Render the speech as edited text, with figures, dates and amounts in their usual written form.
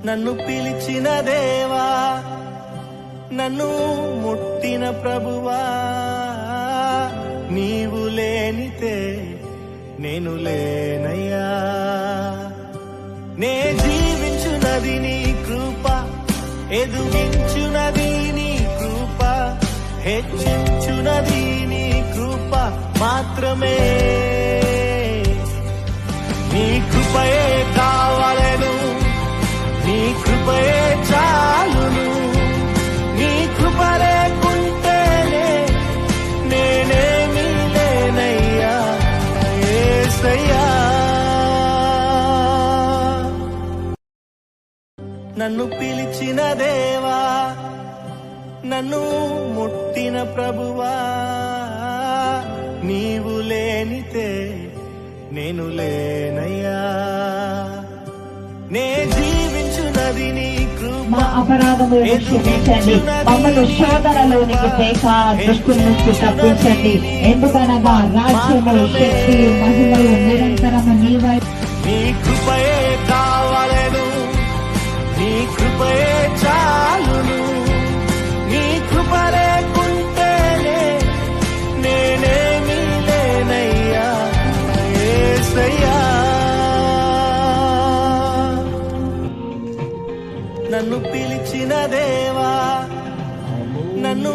నన్ను పిలిచిన దేవా, నన్ను ముట్టిన ప్రభువా, నీవు లేనితే నేను లేనయ్యా. నే జీవించునది నీ కృప, ఎదుగించునది నీ కృప, హెచ్చించునది నీ కృప మాత్రమే. నీ కృపయే కావాలను, నీ కృపయే చాలును. నీ కృప లేకుంటేనే నేనేమీ లేనయ్యా యేసయ్యా. నన్ను పిలిచిన దేవా, నన్ను ముట్టిన ప్రభువా, నీవు లేనితే నేను లేనయ్యా. నే జీవించునది నీ కృప, మా అపరాధములను క్షమించండి, మమ్మల్ని శోధనలోనికి తేక దుష్టుల నుంచి తప్పించండి. ఎందుకనగా రాజ్యము, శక్తి, మహిమలు నిరంతరము నీవై. నీ కృపయే కావాలను, నీ కృపయే చాలును. నీ కృప లేకుంటేనే నేనేమీ లేనయ్యా యేసయ్యా. నన్ను పిలిచిన దేవా, నన్ను